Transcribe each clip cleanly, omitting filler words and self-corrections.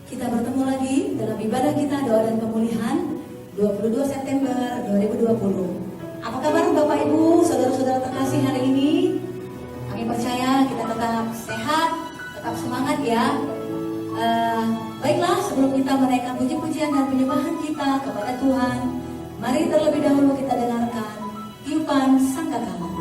Kita bertemu lagi dalam ibadah kita doa dan pemulihan 22 September 2020. Apa kabar Bapak Ibu, saudara-saudara terkasih hari ini? Kami percaya kita tetap sehat, tetap semangat ya. Baiklah, sebelum kita menaikkan puji-pujian dan penyembahan kita kepada Tuhan, mari terlebih dahulu kita dengarkan tiupan sangkakala.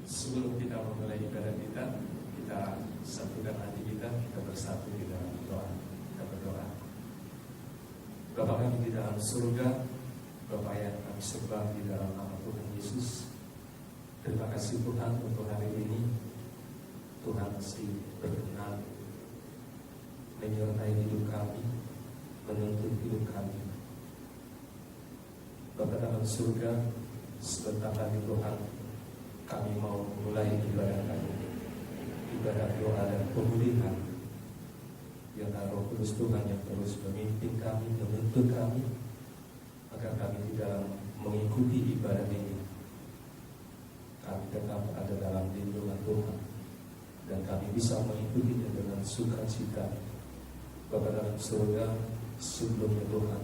Sebelum kita memulai ibadah kita satukan hati kita bersatu di dalam doa. Kita berdoa. Bapa kami di dalam surga, Bapa yang kami sembah di dalam nama Tuhan Yesus. Terima kasih Tuhan untuk hari ini. Tuhan masih berkenan menyertai hidup kami, menuntun hidup kami. Bapa dalam surga, sebentar lagi Tuhan, kami mau mulai ibadah kami, ibadah doa dan pemulihan. Biarlah Roh Kudus Tuhan yang terus memimpin kami, menuntun kami, agar kami di dalam mengikuti ibadah ini, kami tetap ada dalam lindungan Tuhan, dan kami bisa mengikutinya dengan sukacita. Bapa dalam surga, sebelumnya Tuhan,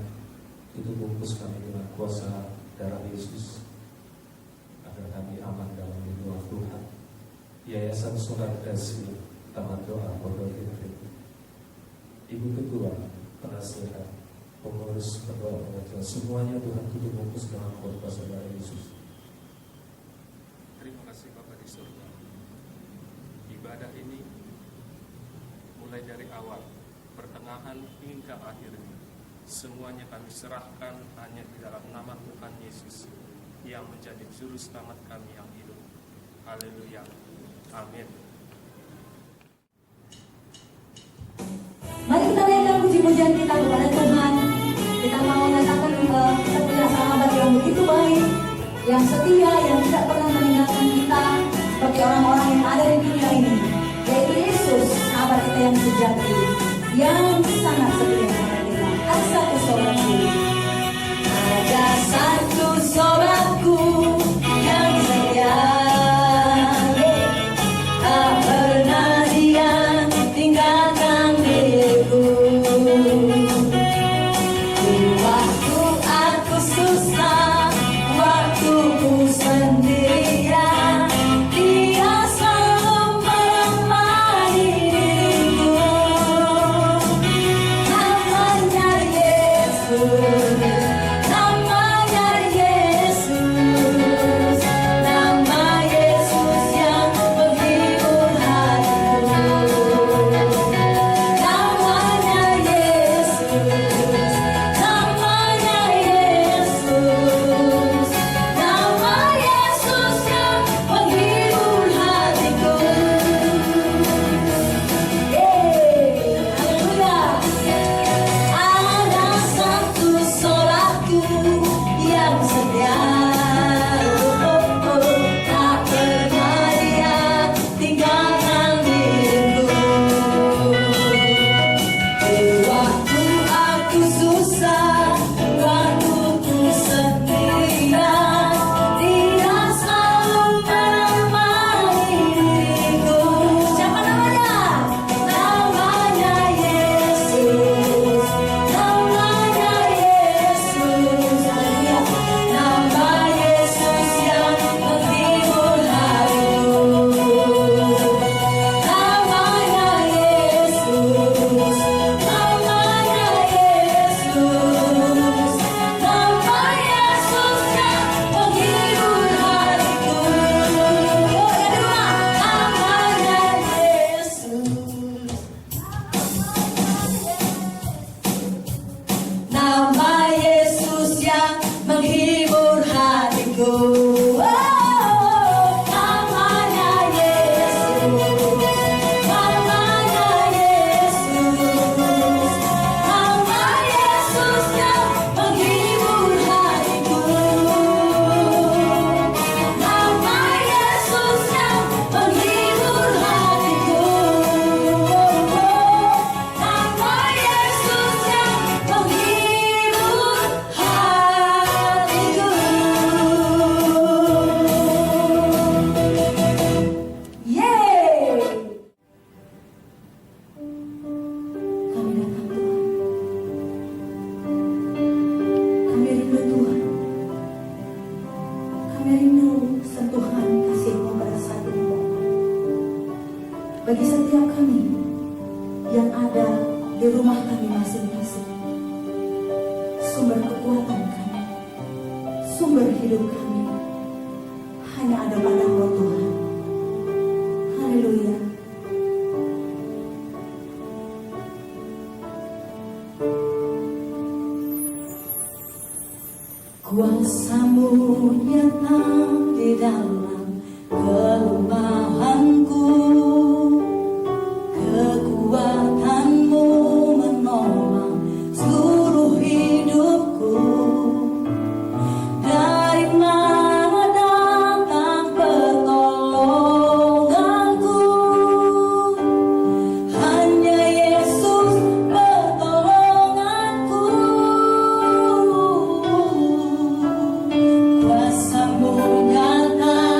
itu bungkus kami dengan kuasa darah Yesus, agar kami aman dalam lindungan Tuhan. Yayasan Surat Kasih, Taman Doa Pondok Indah, Ibu Ketua, Penasehat, pengurus berdoa pengajian, semuanya Tuhan tutup bungkus dengan kuasa darah Yesus. Terima kasih Bapa di surga. Ibadah ini mulai dari awal, pertengahan hingga akhirnya, semuanya kami serahkan hanya di dalam nama Tuhan Yesus yang menjadi juru selamat kami yang hidup. Haleluya. Amin. Mari kita naikkan puji-pujian kita kepada Tuhan. Kita mau menyatakan kita punya sahabat yang begitu baik, yang setia, yang tidak pernah meninggalkan kita seperti orang-orang yang ada di dunia ini, yaitu Yesus, sahabat kita yang sejati, yang sangat setia kepada kita. Ada satu sobatku, ada satu sobatku yang setia, tak pernah dia tinggalkan diriku. Waktu aku susah, waktu ku sendirian, dia selalu menemani diriku. Namanya Yesus, namanya sentuhan kasih-Mu pada saat ini Bapa. Bagi setiap kami yang ada di rumah kami masing-masing, sumber kekuatan kami, sumber hidup kami hanya ada pada Engkau Tuhan. Haleluya. Kuasa-Mu nyata di dalam kelemahanku, kekuatan-Mu menopang seluruh hidupku. Dari mana datang pertolonganku? Hanya Yesus pertolonganku. Kuasa-Mu nyata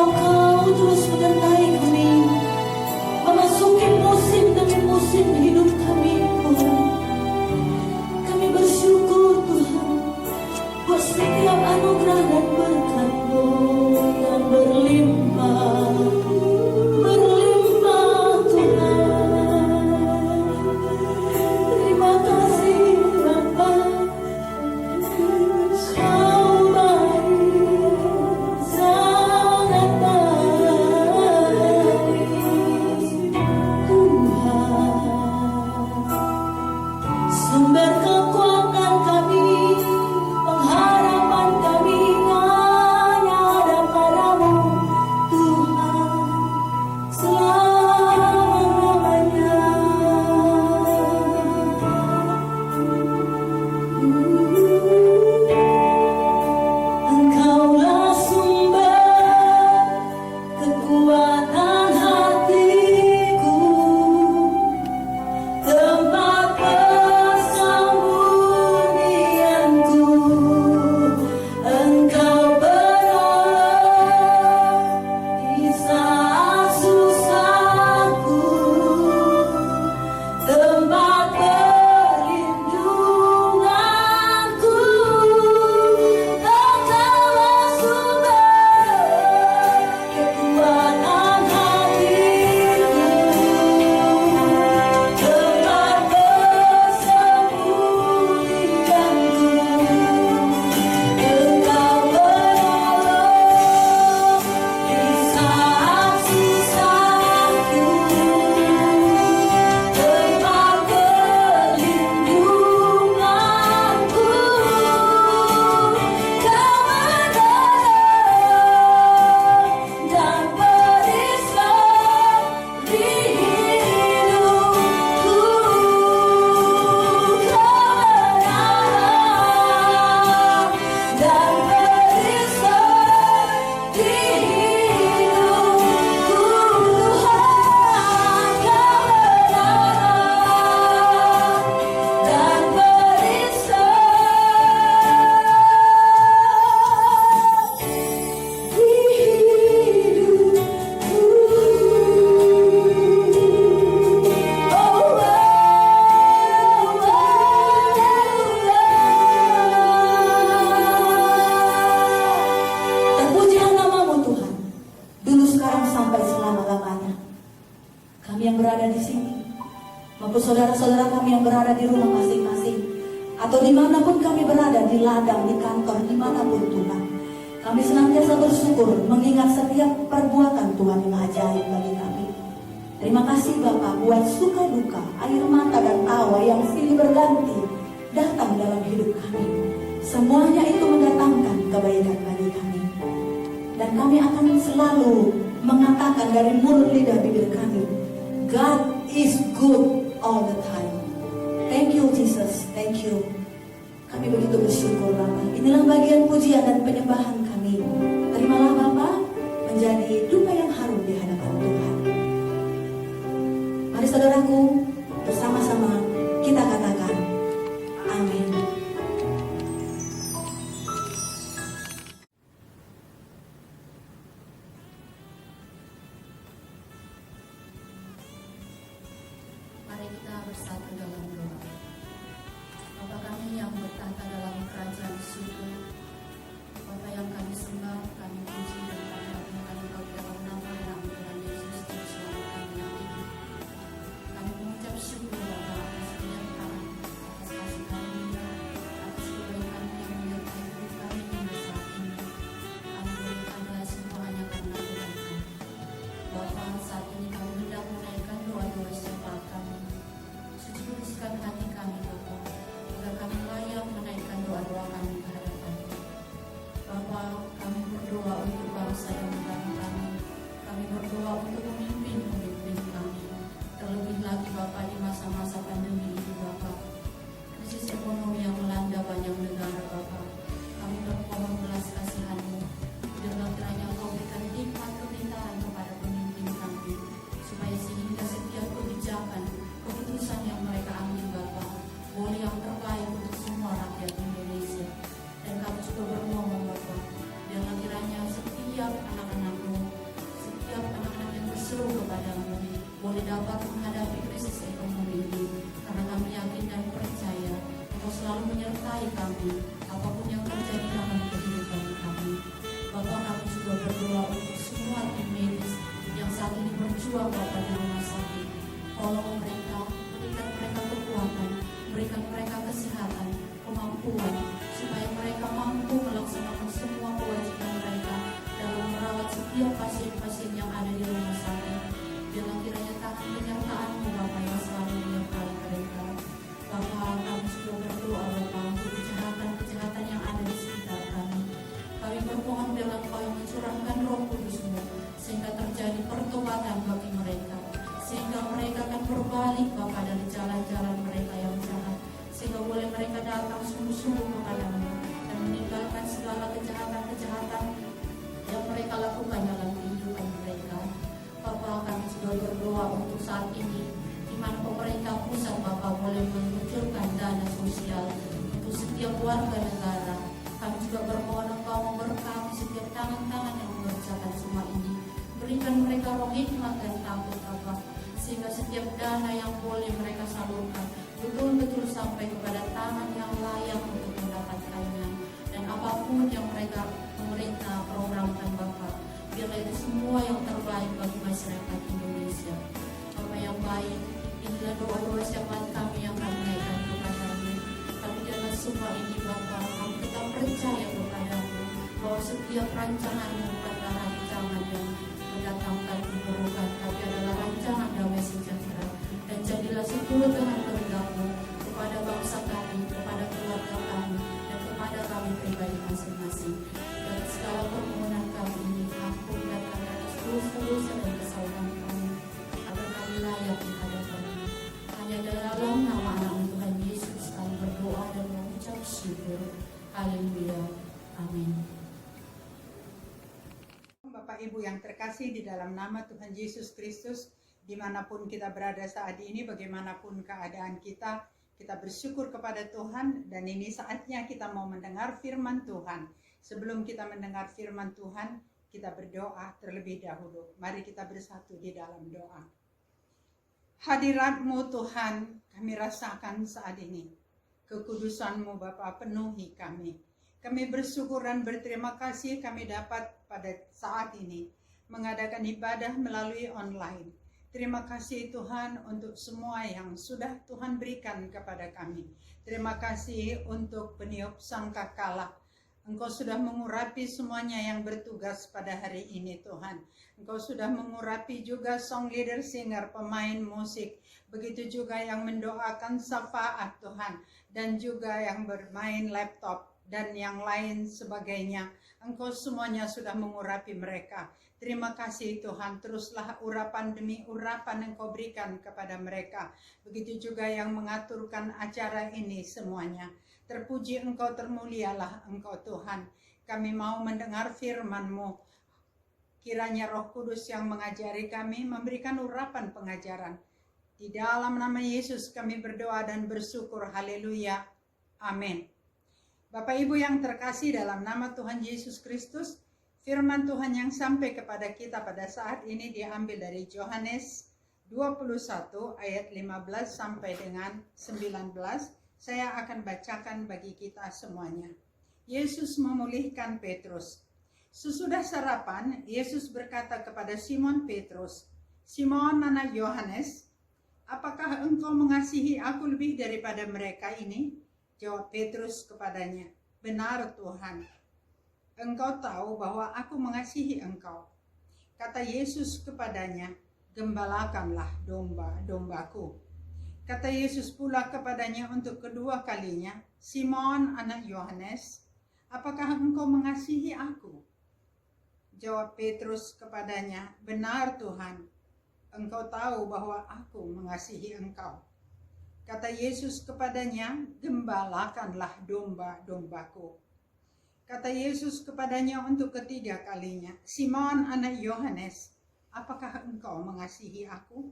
Kau terus menyertai kami, memasuki musim demi musim hidup kami, Tuhan. Kami bersyukur, Tuhan, buat setiap anugerah dan berkat-Mu yang berlimpah, berlimpah, Tuhan. Terima kasih, Bapa. Kau baik, sangat baik, Tuhan. Sumber kekuatan kami, pengharapan kami hanya ada padamu, Tuhan, selamanya. Engkaulah sumber kekuatan hatiku, tempat persembunyianku. Engkau beroleh di saat susahku, tempat perlindunganku. Engkaulah sumber kekuatan hatiku, tempat persembunyianku. Engkau beroleh di saat susahku, tempat perlindunganku. Kau menolong dan berislam di hidupku. Kau menolong dan berislam di hidupku, Tuhan. Kau menolong dan berislam di hidupku. Oh, terpujilah namamu, Tuhan, dulu sekarang sampai selama-lamanya. Kami yang berada di sini, maupun saudara-saudara kami yang berada di rumah masing-masing, atau dimanapun kami berada, di ladang, di kantor, dimanapun Tuhan, kami senantiasa bersyukur mengingat setiap perbuatan Tuhan yang ajaib bagi kami. Terima kasih Bapa buat suka duka, air mata dan tawa yang silih berganti datang dalam hidup kami. Semuanya itu mendatangkan kebaikan bagi kami. Dan kami akan selalu mengatakan dari mulut lidah bibir kami, God is good all the time. Thank you Jesus, thank you. Kami begitu bersyukur Bapa. Inilah bagian pujian dan penyembahan kami. Terimalah Bapa menjadi duka yang harum di hadapan Tuhan. Mari saudaraku, bersama-sama kita katakan amin. Mari kita bersatu dalam doa. Bapa kami yang bertahta dalam kerajaan surga, Bapa yang kami sembah, kami puji dan kami agungkan Engkau dalam nama yang Tuhan Yesus Juru kami yang hidup. Kami mengucap syukur Bapa atas penyertaan, atas kasih karunia, atas kebaikan yang menyertai hidup kami hingga saat ini. Kami berikan adalah semua hanya karena Tuhan kami. Bapa, saat ini kami hendak menaikkan doa-doa setiap kami. Suci kuduskan hati kami Bapa, agar kami layak menaikkan doa-doa kami ke hadapan. Bapa, kami berdoa untuk bangsa dan negara kami. Kami berdoa untuk pemimpin-pemimpin kami. Terlebih lagi Bapa di masa-masa pandemi ini Bapa, krisis ekonomi yang melanda banyak negara Bapa. Kami bermohon belas kasihan-Mu, dengan kiranya Engkau berikan hikmat kepintaran kepada pemimpin kami, supaya sehingga setiap kebijakan, keputusan yang mereka ambil Bapa, boleh yang terbaik untuk semua rakyat Indonesia. Dan kami juga bermohon Bapa, jangan kiranya setiap anak-anak-Mu menyertai kami, apapun yang terjadi dalam kehidupan kami. Bapak, kami juga berdoa untuk semua tim medis yang saat ini berjuang Bapak di rumah sakit. Tolong mereka, berikan mereka kekuatan, berikan mereka kesehatan, kemampuan, supaya mereka mampu melaksanakan semua kewajiban mereka dalam merawat setiap pasien-pasien yang ada di rumah sakit. Biarlah kiranya tangan penyertaan-Mu Bapak yang selalu menyertai mereka. Bapak, kami sudah berdoa Bapak untuk kejahatan-kejahatan yang ada di sekitar kami. Kami bermohon dalam Engkau yang mencurahkan Roh Kudus-Mu, sehingga terjadi pertobatan bagi mereka, sehingga mereka akan berbalik Bapak dari jalan-jalan mereka yang jahat, sehingga boleh mereka datang sungguh-sungguh kepada-Mu dan meninggalkan segala kejahatan-kejahatan yang mereka lakukan dalam kehidupan mereka. Bapak, kami juga berdoa untuk saat ini, di mana pemerintah pusat Bapak boleh mengucurkan dana sosial untuk setiap warga negara. Kami juga bermohon Engkau memberkati setiap tangan-tangan yang mengerjakan semua ini. Berikan mereka roh hikmat dan takut Bapak, sehingga setiap dana yang boleh mereka salurkan betul-betul sampai kepada tangan yang layak untuk mendapatkannya. Dan apapun yang mereka pemerintah programkan Bapak, biarlah itu semua yang terbaik bagi masyarakat Indonesia. Bapak yang baik, inilah doa-doa syafaat kami yang kami naikkan kepada-Mu. Kami dalam semua ini Bapak, kami tetap percaya kepada-Mu bahwa setiap rancangan-Mu bukanlah rancangan yang mendatangkan keburukan, tapi adalah rancangan damai sejahtera. Dan jadilah seturut dengan kehendak-Mu kepada bangsa kami, kepada keluarga kami, dan kepada kami pribadi masing-masing. Dan segala permohonan kami ini ampunkan kami atas dosa-dosa dan kesalahan kami, agar kami layak di hadapan-Mu. Hanya dalam nama anak Tuhan Yesus kami berdoa dan mengucap syukur. Haleluya. Amin. Bapak Ibu yang terkasih di dalam nama Tuhan Yesus Kristus, dimanapun kita berada saat ini, bagaimanapun keadaan kita bersyukur kepada Tuhan, dan ini saatnya kita mau mendengar firman Tuhan. Sebelum kita mendengar firman Tuhan, kita berdoa terlebih dahulu. Mari kita bersatu di dalam doa. Hadirat-Mu Tuhan kami rasakan saat ini. Kekudusan-Mu Bapa penuhi kami. Kami bersyukur dan berterima kasih kami dapat pada saat ini mengadakan ibadah melalui online. Terima kasih Tuhan untuk semua yang sudah Tuhan berikan kepada kami. Terima kasih untuk peniup sangkakala. Engkau sudah mengurapi semuanya yang bertugas pada hari ini Tuhan. Engkau sudah mengurapi juga song leader, singer, pemain musik. Begitu juga yang mendoakan syafaat Tuhan. Dan juga yang bermain laptop dan yang lain sebagainya. Engkau semuanya sudah mengurapi mereka. Terima kasih Tuhan, teruslah urapan demi urapan Engkau berikan kepada mereka. Begitu juga yang mengaturkan acara ini semuanya. Terpuji Engkau, termulialah Engkau Tuhan. Kami mau mendengar firman-Mu. Kiranya Roh Kudus yang mengajari kami memberikan urapan pengajaran. Di dalam nama Yesus kami berdoa dan bersyukur. Haleluya. Amin. Bapak Ibu yang terkasih dalam nama Tuhan Yesus Kristus, firman Tuhan yang sampai kepada kita pada saat ini diambil dari Yohanes 21 ayat 15 sampai dengan 19. Saya akan bacakan bagi kita semuanya. Yesus memulihkan Petrus. Sesudah sarapan, Yesus berkata kepada Simon Petrus, "Simon anak Yohanes, apakah engkau mengasihi aku lebih daripada mereka ini?" Jawab Petrus kepadanya, "Benar Tuhan, Engkau tahu bahwa aku mengasihi engkau." Kata Yesus kepadanya, "Gembalakanlah domba-dombaku." Kata Yesus pula kepadanya untuk kedua kalinya, "Simon anak Yohanes, apakah engkau mengasihi aku?" Jawab Petrus kepadanya, "Benar Tuhan, Engkau tahu bahwa aku mengasihi engkau." Kata Yesus kepadanya, "Gembalakanlah domba-dombaku." Kata Yesus kepadanya untuk ketiga kalinya, "Simon anak Yohanes, apakah engkau mengasihi aku?"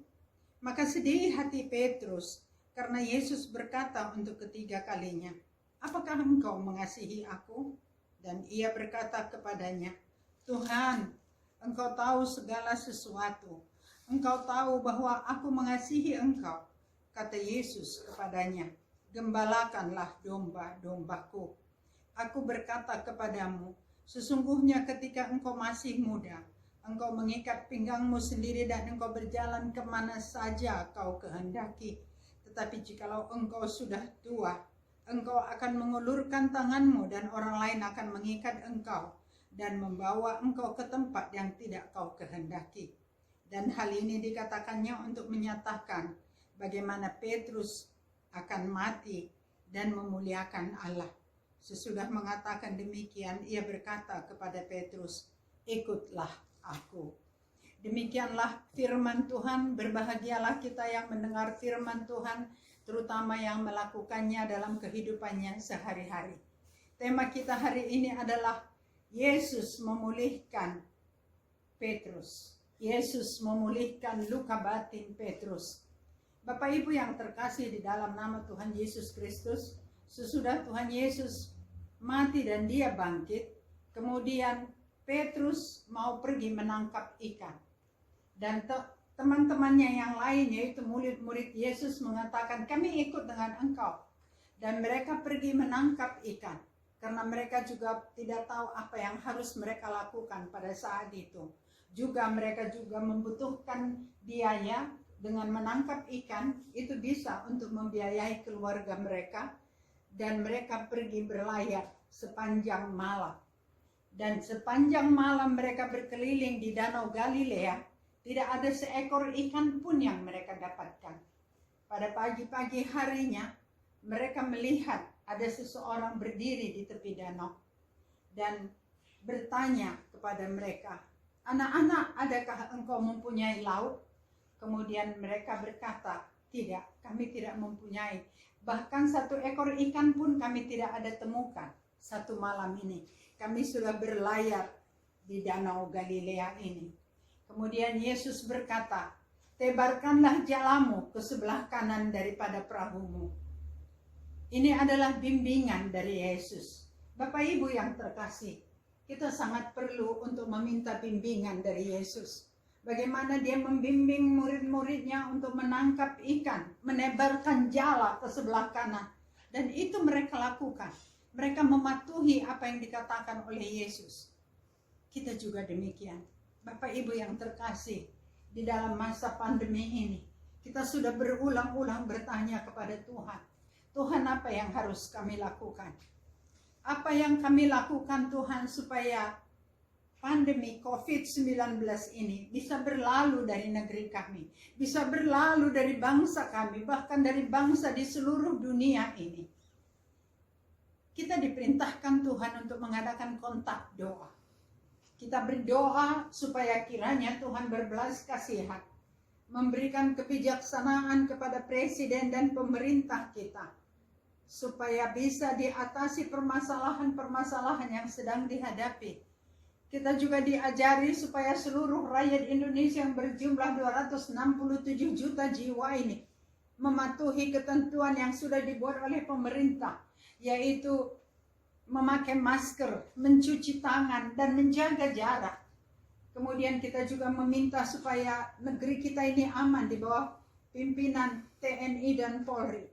Maka sedih hati Petrus karena Yesus berkata untuk ketiga kalinya, "Apakah engkau mengasihi aku?" Dan ia berkata kepadanya, "Tuhan, Engkau tahu segala sesuatu. Engkau tahu bahwa aku mengasihi engkau." Kata Yesus kepadanya, gembalakanlah domba-dombaku. Aku berkata kepadamu, sesungguhnya ketika engkau masih muda, engkau mengikat pinggangmu sendiri dan engkau berjalan kemana saja kau kehendaki. Tetapi jikalau engkau sudah tua, engkau akan mengulurkan tanganmu dan orang lain akan mengikat engkau dan membawa engkau ke tempat yang tidak kau kehendaki. Dan hal ini dikatakannya untuk menyatakan bagaimana Petrus akan mati dan memuliakan Allah. Sesudah mengatakan demikian, ia berkata kepada Petrus, ikutlah aku. Demikianlah firman Tuhan. Berbahagialah kita yang mendengar firman Tuhan, terutama yang melakukannya dalam kehidupannya sehari-hari. Tema kita hari ini adalah Yesus memulihkan Petrus. Yesus memulihkan luka batin Petrus. Bapak Ibu yang terkasih di dalam nama Tuhan Yesus Kristus, sesudah Tuhan Yesus mati dan dia bangkit, kemudian Petrus mau pergi menangkap ikan. Dan teman-temannya yang lain, yaitu murid-murid Yesus, mengatakan, kami ikut dengan engkau. Dan mereka pergi menangkap ikan, karena mereka juga tidak tahu apa yang harus mereka lakukan pada saat itu. Mereka juga membutuhkan biaya. Dengan menangkap ikan, itu bisa untuk membiayai keluarga mereka. Dan mereka pergi berlayar sepanjang malam. Dan sepanjang malam mereka berkeliling di Danau Galilea. Tidak ada seekor ikan pun yang mereka dapatkan. Pada pagi-pagi harinya, mereka melihat ada seseorang berdiri di tepi danau. Dan bertanya kepada mereka, anak-anak, adakah engkau mempunyai laut? Kemudian mereka berkata, tidak, kami tidak mempunyai. Bahkan satu ekor ikan pun kami tidak ada temukan satu malam ini. Kami sudah berlayar di Danau Galilea ini. Kemudian Yesus berkata, tebarkanlah jalamu ke sebelah kanan daripada perahumu. Ini adalah bimbingan dari Yesus. Bapak Ibu yang terkasih, kita sangat perlu untuk meminta bimbingan dari Yesus. Bagaimana dia membimbing murid-muridnya untuk menangkap ikan, menebarkan jala ke sebelah kanan. Dan itu mereka lakukan. Mereka mematuhi apa yang dikatakan oleh Yesus. Kita juga demikian. Bapak Ibu yang terkasih, di dalam masa pandemi ini, kita sudah berulang-ulang bertanya kepada Tuhan. Tuhan, apa yang harus kami lakukan? Apa yang kami lakukan Tuhan supaya pandemi COVID-19 ini bisa berlalu dari negeri kami, bisa berlalu dari bangsa kami, bahkan dari bangsa di seluruh dunia ini. Kita diperintahkan Tuhan untuk mengadakan kontak doa. Kita berdoa supaya kiranya Tuhan berbelas kasihan, memberikan kebijaksanaan kepada presiden dan pemerintah kita, supaya bisa diatasi permasalahan-permasalahan yang sedang dihadapi. Kita juga diajari supaya seluruh rakyat Indonesia yang berjumlah 267 juta jiwa ini mematuhi ketentuan yang sudah dibuat oleh pemerintah, yaitu memakai masker, mencuci tangan, dan menjaga jarak. Kemudian kita juga meminta supaya negeri kita ini aman di bawah pimpinan TNI dan Polri.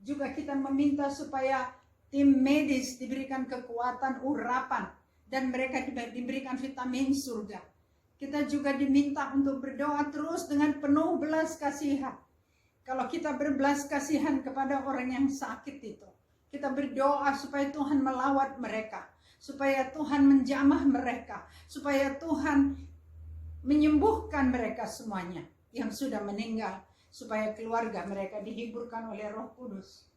Juga kita meminta supaya tim medis diberikan kekuatan urapan, dan mereka diberikan vitamin surga. Kita juga diminta untuk berdoa terus dengan penuh belas kasihan. Kalau kita berbelas kasihan kepada orang yang sakit itu, kita berdoa supaya Tuhan melawat mereka, supaya Tuhan menjamah mereka, supaya Tuhan menyembuhkan mereka semuanya yang sudah meninggal, supaya keluarga mereka dihiburkan oleh Roh Kudus.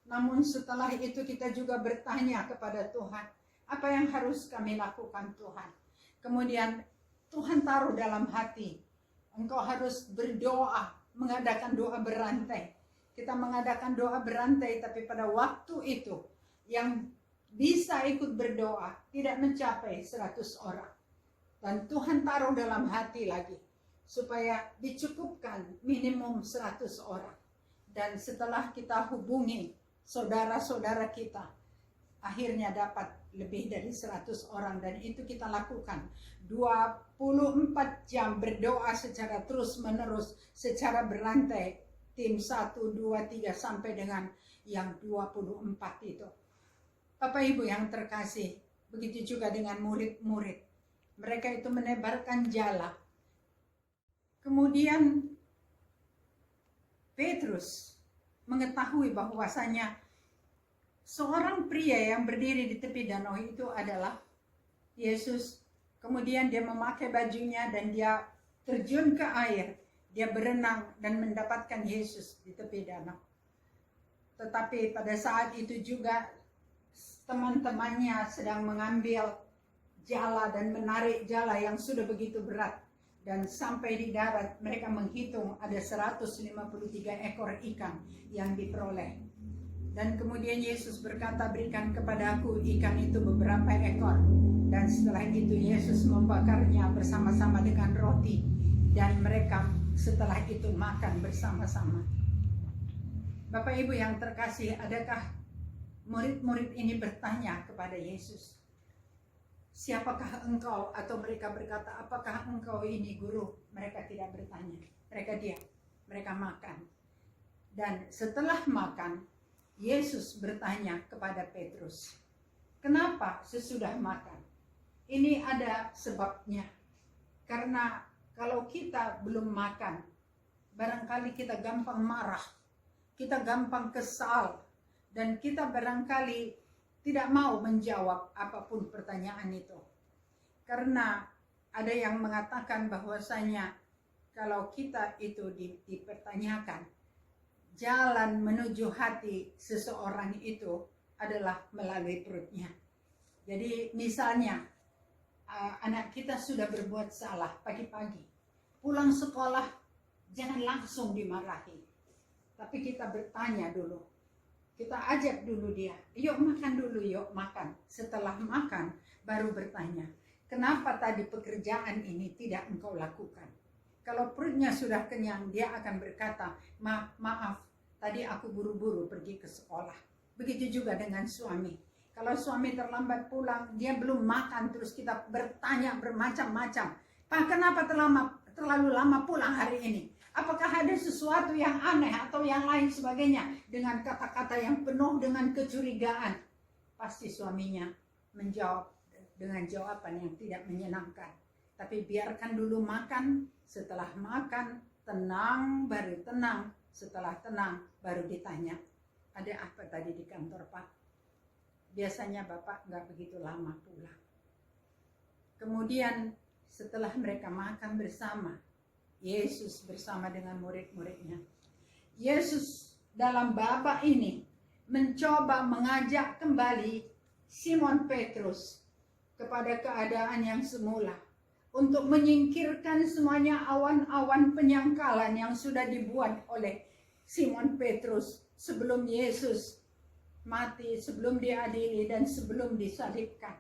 Namun setelah itu kita juga bertanya kepada Tuhan, apa yang harus kami lakukan Tuhan? Kemudian Tuhan taruh dalam hati, engkau harus berdoa, mengadakan doa berantai. Kita mengadakan doa berantai, tapi pada waktu itu yang bisa ikut berdoa tidak mencapai 100 orang. Dan Tuhan taruh dalam hati lagi, supaya dicukupkan minimum 100 orang. Dan setelah kita hubungi saudara-saudara kita, akhirnya dapat lebih dari 100 orang, dan itu kita lakukan 24 jam berdoa secara terus menerus, secara berantai, tim 1, 2, 3 sampai dengan yang 24 itu. Bapak Ibu yang terkasih, begitu juga dengan murid-murid. Mereka itu menebarkan jala. Kemudian Petrus mengetahui bahwasanya seorang pria yang berdiri di tepi danau itu adalah Yesus. Kemudian dia memakai bajunya dan dia terjun ke air. Dia berenang dan mendapatkan Yesus di tepi danau. Tetapi pada saat itu juga teman-temannya sedang mengambil jala dan menarik jala yang sudah begitu berat. Dan sampai di darat mereka menghitung ada 153 ekor ikan yang diperoleh. Dan kemudian Yesus berkata, berikan kepadaku ikan itu beberapa ekor. Dan setelah itu Yesus membakarnya bersama-sama dengan roti. Dan mereka setelah itu makan bersama-sama. Bapak Ibu yang terkasih, adakah murid-murid ini bertanya kepada Yesus, siapakah engkau? Atau mereka berkata, apakah engkau ini guru? Mereka tidak bertanya. Mereka diam. Mereka makan. Dan setelah makan, Yesus bertanya kepada Petrus, kenapa sesudah makan? Ini ada sebabnya. Karena kalau kita belum makan, barangkali kita gampang marah, kita gampang kesal, dan kita barangkali tidak mau menjawab apapun pertanyaan itu. Karena ada yang mengatakan bahwasanya kalau kita itu dipertanyakan, jalan menuju hati seseorang itu adalah melalui perutnya. Jadi misalnya anak kita sudah berbuat salah pagi-pagi, pulang sekolah jangan langsung dimarahi, tapi kita bertanya dulu, kita ajak dulu dia, yuk makan dulu, yuk makan. Setelah makan baru bertanya, kenapa tadi pekerjaan ini tidak engkau lakukan? Kalau perutnya sudah kenyang, dia akan berkata, maaf, tadi aku buru-buru pergi ke sekolah. Begitu juga dengan suami. Kalau suami terlambat pulang, dia belum makan, terus kita bertanya bermacam-macam. Pak, kenapa terlalu lama pulang hari ini? Apakah ada sesuatu yang aneh atau yang lain sebagainya? Dengan kata-kata yang penuh dengan kecurigaan. Pasti suaminya menjawab dengan jawaban yang tidak menyenangkan. Tapi biarkan dulu makan, setelah makan, tenang, baru tenang. Setelah tenang, baru ditanya, ada apa tadi di kantor, Pak? Biasanya Bapak nggak begitu lama pulang. Kemudian setelah mereka makan bersama, Yesus bersama dengan murid-muridnya. Yesus dalam babak ini mencoba mengajak kembali Simon Petrus kepada keadaan yang semula. Untuk menyingkirkan semuanya awan-awan penyangkalan yang sudah dibuat oleh Simon Petrus sebelum Yesus mati, sebelum diadili dan sebelum disalibkan.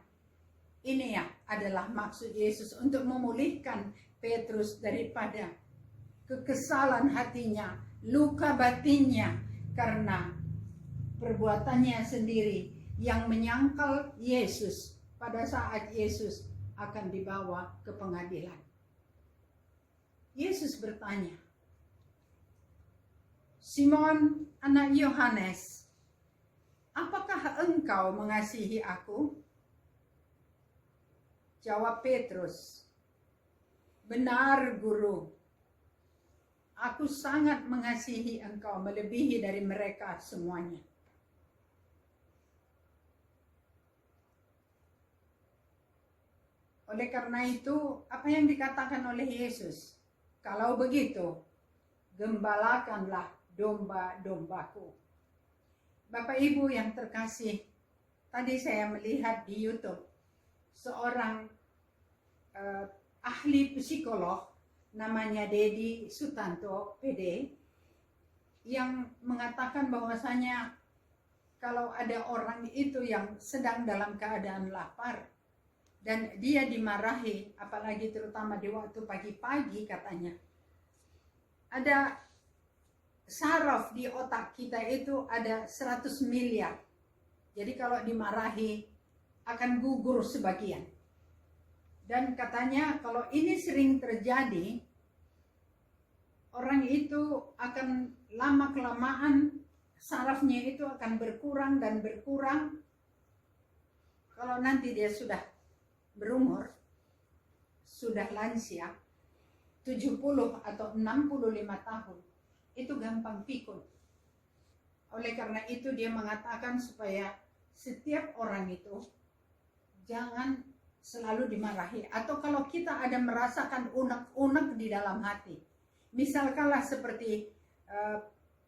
Ini ya adalah maksud Yesus untuk memulihkan Petrus daripada kekesalan hatinya, luka batinnya karena perbuatannya sendiri yang menyangkal Yesus pada saat Yesus akan dibawa ke pengadilan. Yesus bertanya, Simon anak Yohanes, apakah engkau mengasihi aku? Jawab Petrus, benar guru, aku sangat mengasihi engkau melebihi dari mereka semuanya. Oleh karena itu, apa yang dikatakan oleh Yesus? Kalau begitu, gembalakanlah domba-dombaku. Bapak Ibu yang terkasih, tadi saya melihat di YouTube seorang ahli psikolog namanya Dedi Sutanto, PD, yang mengatakan bahwasanya kalau ada orang itu yang sedang dalam keadaan lapar dan dia dimarahi, apalagi terutama di waktu pagi-pagi katanya, ada saraf di otak kita itu ada 100 miliar. Jadi kalau dimarahi akan gugur sebagian. Dan katanya kalau ini sering terjadi, orang itu akan lama-kelamaan sarafnya itu akan berkurang dan berkurang. Kalau nanti dia sudah berumur, sudah lansia, 70 atau 65 tahun, itu gampang pikun. Oleh karena itu dia mengatakan supaya setiap orang itu jangan selalu dimarahi. Atau kalau kita ada merasakan unek-unek di dalam hati, misalkanlah seperti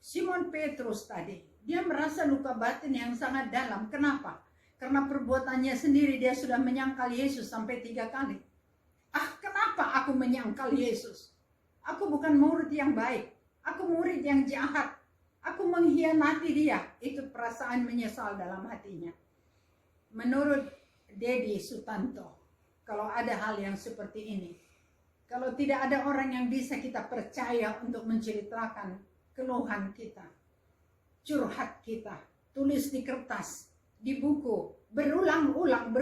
Simon Petrus tadi, dia merasa luka batin yang sangat dalam. Kenapa? Karena perbuatannya sendiri dia sudah menyangkal Yesus sampai 3 kali. Kenapa aku menyangkal Yesus? Aku bukan murid yang baik. Aku murid yang jahat. Aku mengkhianati dia. Itu perasaan menyesal dalam hatinya. Menurut Dedi Sutanto, kalau ada hal yang seperti ini, kalau tidak ada orang yang bisa kita percaya untuk menceritakan keluhan kita, curhat kita, tulis di kertas, di buku, berulang-ulang,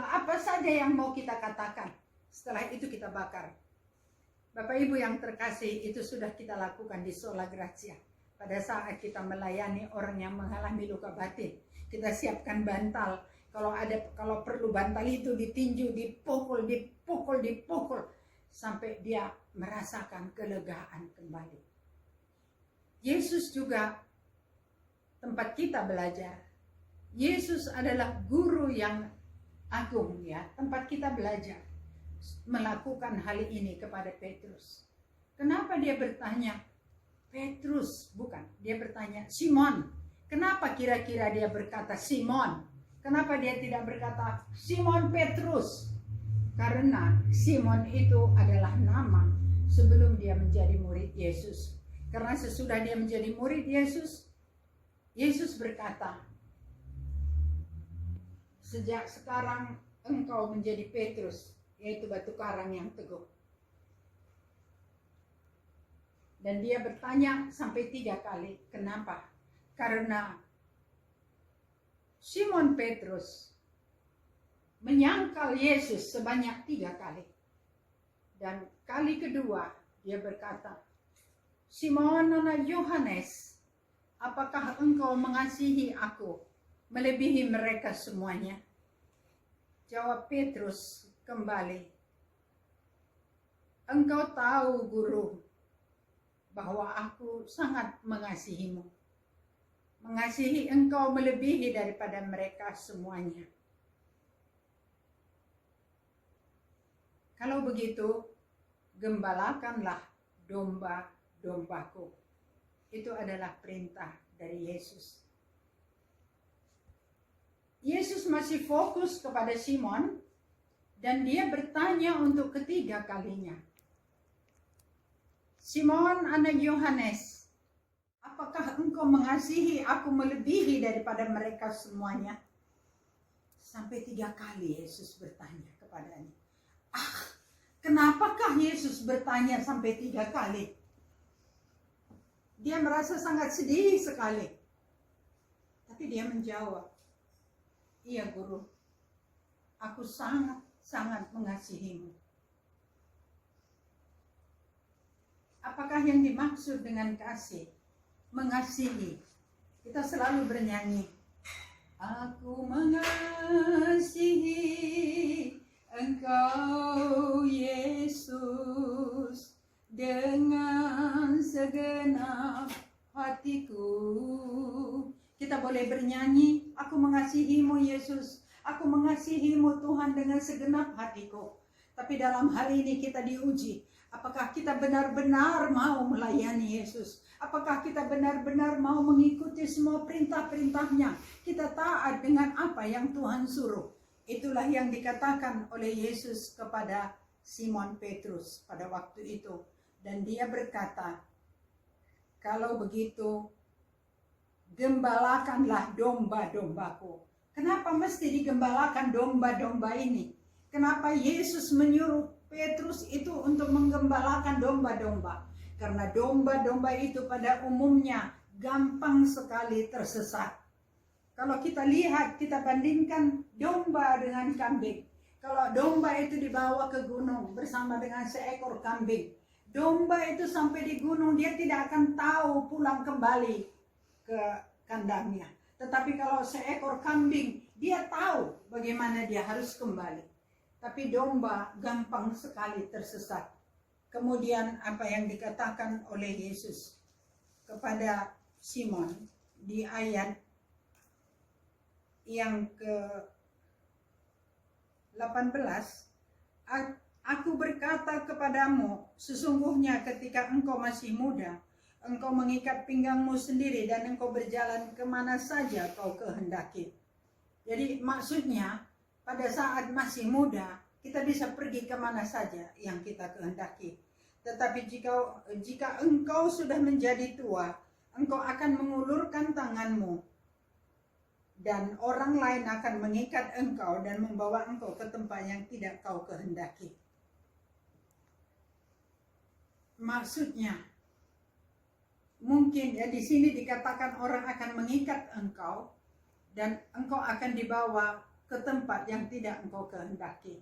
apa saja yang mau kita katakan. Setelah itu kita bakar. Bapak Ibu yang terkasih, itu sudah kita lakukan di Sola Grazia. Pada saat kita melayani orang yang mengalami luka batin, kita siapkan bantal. Kalau perlu bantal itu ditinju, dipukul, sampai dia merasakan kelegaan kembali. Yesus juga tempat kita belajar. Yesus adalah guru yang agung, ya, tempat kita belajar melakukan hal ini kepada Petrus. Kenapa dia bertanya Petrus? Bukan, dia bertanya Simon. Kenapa kira-kira dia berkata Simon? Kenapa dia tidak berkata Simon Petrus? Karena Simon itu adalah nama sebelum dia menjadi murid Yesus. Karena sesudah dia menjadi murid Yesus, Yesus berkata, sejak sekarang engkau menjadi Petrus, yaitu batu karang yang teguh. Dan dia bertanya sampai 3 kali. Kenapa? Karena Simon Petrus menyangkal Yesus sebanyak 3 kali. Dan kali kedua dia berkata, Simon anak Yohanes, apakah engkau mengasihi aku melebihi mereka semuanya? Jawab Petrus kembali, engkau tahu guru bahwa aku sangat mengasihimu. Mengasihi engkau melebihi daripada mereka semuanya. Kalau begitu, gembalakanlah domba-dombaku. Itu adalah perintah dari Yesus. Yesus masih fokus kepada Simon dan dia bertanya untuk ketiga kalinya. Simon anak Yohanes, apakah engkau mengasihi aku melebihi daripada mereka semuanya? Sampai 3 kali Yesus bertanya kepadanya. Kenapakah Yesus bertanya sampai 3 kali? Dia merasa sangat sedih sekali. Tapi dia menjawab, iya guru, aku sangat mengasihimu. Apakah yang dimaksud dengan kasih? Mengasihi. Kita selalu bernyanyi, aku mengasihi engkau Yesus dengan segenap hatiku. Kita boleh bernyanyi, aku mengasihimu Yesus, aku mengasihimu Tuhan dengan segenap hatiku. Tapi dalam hal ini kita diuji, apakah kita benar-benar mau melayani Yesus? Apakah kita benar-benar mau mengikuti semua perintah-perintahnya? Kita taat dengan apa yang Tuhan suruh. Itulah yang dikatakan oleh Yesus kepada Simon Petrus pada waktu itu. Dan dia berkata, kalau begitu, gembalakanlah domba-dombaku. Kenapa mesti digembalakan domba-domba ini? Kenapa Yesus menyuruh Petrus itu untuk menggembalakan domba-domba? Karena domba-domba itu pada umumnya gampang sekali tersesat. Kalau kita lihat, kita bandingkan domba dengan kambing. Kalau domba itu dibawa ke gunung bersama dengan seekor kambing, domba itu sampai di gunung dia tidak akan tahu pulang kembali ke kandangnya. Tetapi kalau seekor kambing, dia tahu bagaimana dia harus kembali. Tapi domba gampang sekali tersesat. Kemudian apa yang dikatakan oleh Yesus kepada Simon di ayat yang ke-18, aku berkata kepadamu, sesungguhnya ketika engkau masih muda, engkau mengikat pinggangmu sendiri dan engkau berjalan kemana saja kau kehendaki. Jadi maksudnya pada saat masih muda kita bisa pergi kemana saja yang kita kehendaki. Tetapi jika engkau sudah menjadi tua, engkau akan mengulurkan tanganmu dan orang lain akan mengikat engkau dan membawa engkau ke tempat yang tidak kau kehendaki. Maksudnya mungkin ya di sini dikatakan orang akan mengikat engkau dan engkau akan dibawa ke tempat yang tidak engkau kehendaki.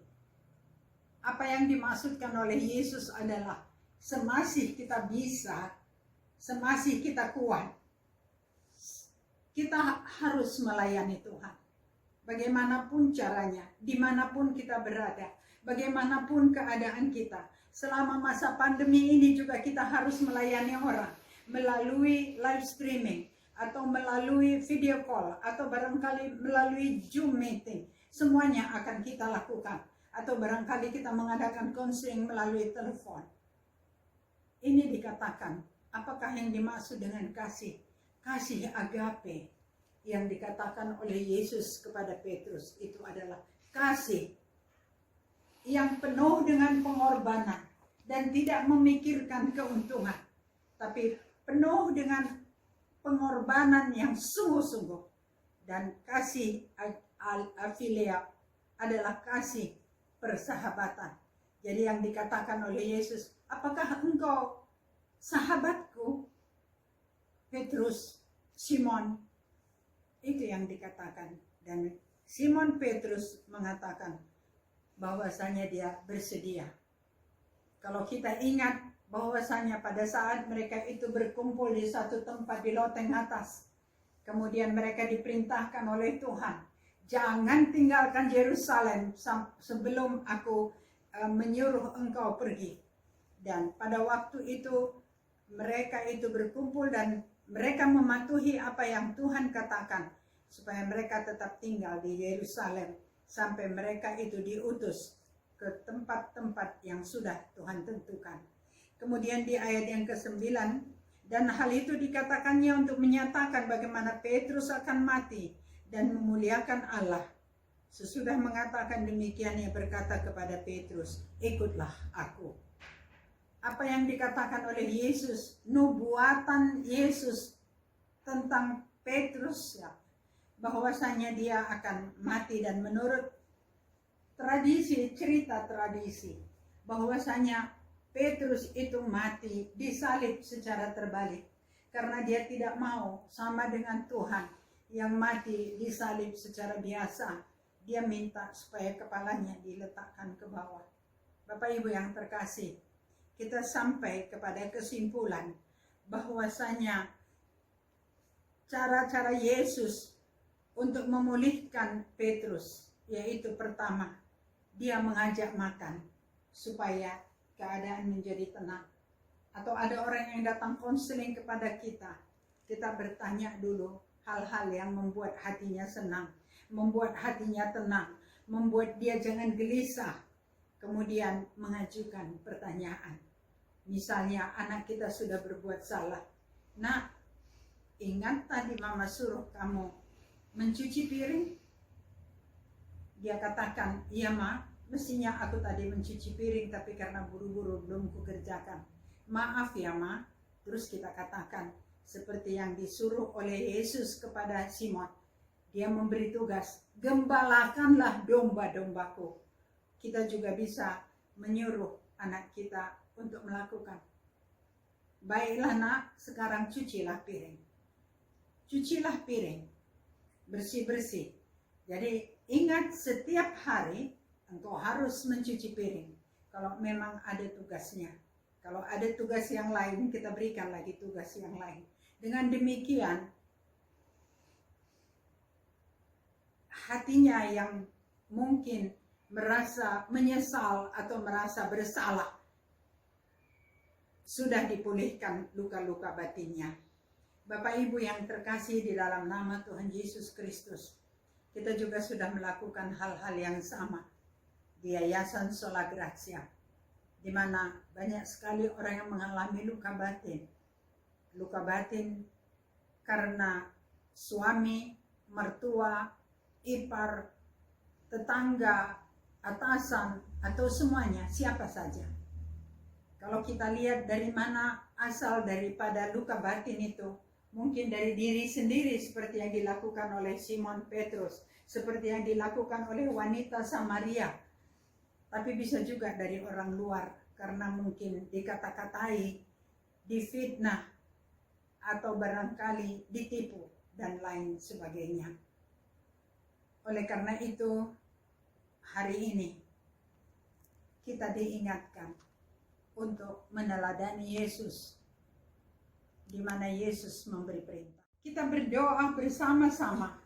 Apa yang dimaksudkan oleh Yesus adalah semasih kita bisa, semasih kita kuat, kita harus melayani Tuhan. Bagaimanapun caranya, dimanapun kita berada, bagaimanapun keadaan kita. Selama masa pandemi ini juga kita harus melayani orang melalui live streaming atau melalui video call atau barangkali melalui Zoom meeting. Semuanya akan kita lakukan. Atau barangkali kita mengadakan konseling melalui telepon. Ini dikatakan, apakah yang dimaksud dengan kasih? Kasih agape yang dikatakan oleh Yesus kepada Petrus itu adalah kasih yang penuh dengan pengorbanan dan tidak memikirkan keuntungan, tapi penuh dengan pengorbanan yang sungguh-sungguh. Dan kasih philia adalah kasih persahabatan. Jadi yang dikatakan oleh Yesus, apakah engkau sahabatku? Petrus, Simon, itu yang dikatakan. Dan Simon Petrus mengatakan bahwasanya dia bersedia. Kalau kita ingat bahwasanya pada saat mereka itu berkumpul di satu tempat di loteng atas, kemudian mereka diperintahkan oleh Tuhan, jangan tinggalkan Yerusalem sebelum aku menyuruh engkau pergi. Dan pada waktu itu mereka itu berkumpul dan mereka mematuhi apa yang Tuhan katakan supaya mereka tetap tinggal di Yerusalem sampai mereka itu diutus ke tempat-tempat yang sudah Tuhan tentukan. Kemudian di ayat yang ke-9, dan hal itu dikatakannya untuk menyatakan bagaimana Petrus akan mati dan memuliakan Allah. Sesudah mengatakan demikian, ia berkata kepada Petrus, ikutlah aku. Apa yang dikatakan oleh Yesus, nubuatan Yesus tentang Petrus, ya, bahwasanya dia akan mati, dan menurut tradisi, cerita tradisi, bahwasanya Petrus itu mati disalib secara terbalik karena dia tidak mau sama dengan Tuhan yang mati disalib secara biasa. Dia minta supaya kepalanya diletakkan ke bawah. Bapak Ibu yang terkasih, kita sampai kepada kesimpulan bahwasanya cara-cara Yesus untuk memulihkan Petrus, yaitu pertama, dia mengajak makan supaya keadaan menjadi tenang. Atau ada orang yang datang konseling kepada kita, kita bertanya dulu hal-hal yang membuat hatinya senang, membuat hatinya tenang, membuat dia jangan gelisah. Kemudian mengajukan pertanyaan. Misalnya anak kita sudah berbuat salah. Nak, ingat tadi mama suruh kamu mencuci piring? Dia katakan, iya ma, mestinya aku tadi mencuci piring, tapi karena buru-buru belum kukerjakan. Maaf ya ma. Terus kita katakan, seperti yang disuruh oleh Yesus kepada Simon. Dia memberi tugas, gembalakanlah domba-dombaku. Kita juga bisa menyuruh anak kita untuk melakukan. Baiklah nak, sekarang cucilah piring. Cucilah piring. Bersih-bersih. Jadi ingat setiap hari engkau harus mencuci piring. Kalau memang ada tugasnya. Kalau ada tugas yang lain, kita berikan lagi tugas yang lain. Dengan demikian, hatinya yang mungkin merasa menyesal atau merasa bersalah, sudah dipulihkan luka-luka batinnya. Bapak Ibu yang terkasih di dalam nama Tuhan Yesus Kristus, kita juga sudah melakukan hal-hal yang sama di Yayasan Sola Gracia, di mana banyak sekali orang yang mengalami luka batin. Luka batin karena suami, mertua, ipar, tetangga, atasan, atau semuanya, siapa saja. Kalau kita lihat dari mana asal daripada luka batin itu, mungkin dari diri sendiri seperti yang dilakukan oleh Simon Petrus, seperti yang dilakukan oleh wanita Samaria. Tapi bisa juga dari orang luar, karena mungkin dikata-katai, difitnah, atau barangkali ditipu, dan lain sebagainya. Oleh karena itu, hari ini kita diingatkan untuk meneladani Yesus, di mana Yesus memberi perintah. Kita berdoa bersama-sama,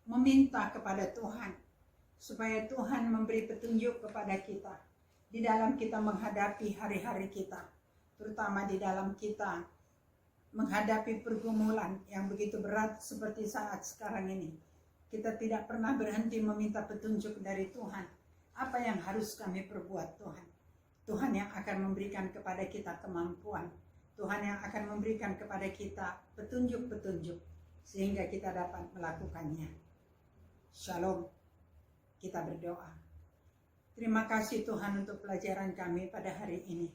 meminta kepada Tuhan, supaya Tuhan memberi petunjuk kepada kita, di dalam kita menghadapi hari-hari kita, terutama di dalam kita menghadapi pergumulan yang begitu berat seperti saat sekarang ini. Kita tidak pernah berhenti meminta petunjuk dari Tuhan. Apa yang harus kami perbuat, Tuhan? Tuhan yang akan memberikan kepada kita kemampuan. Tuhan yang akan memberikan kepada kita petunjuk-petunjuk sehingga kita dapat melakukannya. Shalom. Kita berdoa. Terima kasih Tuhan untuk pelajaran kami pada hari ini.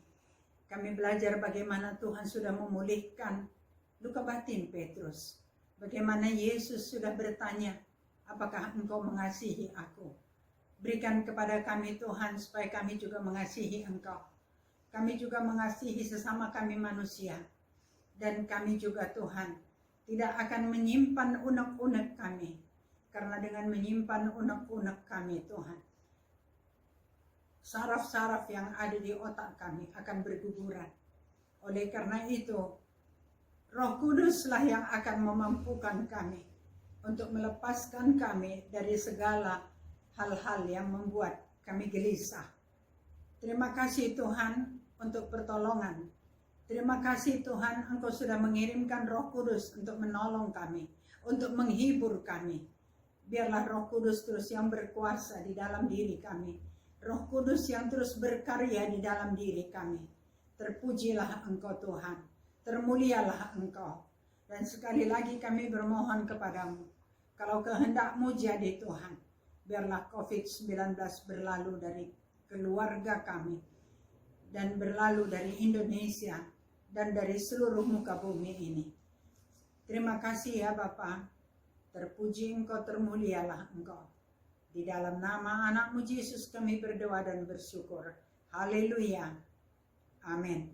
Kami belajar bagaimana Tuhan sudah memulihkan luka batin Petrus. Bagaimana Yesus sudah bertanya, apakah engkau mengasihi aku? Berikan kepada kami Tuhan supaya kami juga mengasihi engkau. Kami juga mengasihi sesama kami manusia. Dan kami juga Tuhan tidak akan menyimpan unek-unek kami. Karena dengan menyimpan unek-unek kami Tuhan, saraf-saraf yang ada di otak kami akan berguguran. Oleh karena itu, Roh Kuduslah yang akan memampukan kami untuk melepaskan kami dari segala hal-hal yang membuat kami gelisah. Terima kasih Tuhan untuk pertolongan. Terima kasih Tuhan, Engkau sudah mengirimkan Roh Kudus untuk menolong kami, untuk menghibur kami. Biarlah Roh Kudus terus yang berkuasa di dalam diri kami. Roh Kudus yang terus berkarya di dalam diri kami. Terpujilah Engkau Tuhan, termulialah Engkau. Dan sekali lagi kami bermohon kepadamu, kalau kehendak-Mu jadi Tuhan, biarlah COVID-19 berlalu dari keluarga kami, dan berlalu dari Indonesia, dan dari seluruh muka bumi ini. Terima kasih ya Bapa, terpuji Engkau, termulialah Engkau. Di dalam nama anak-Mu Yesus kami berdoa dan bersyukur. Haleluya. Amin.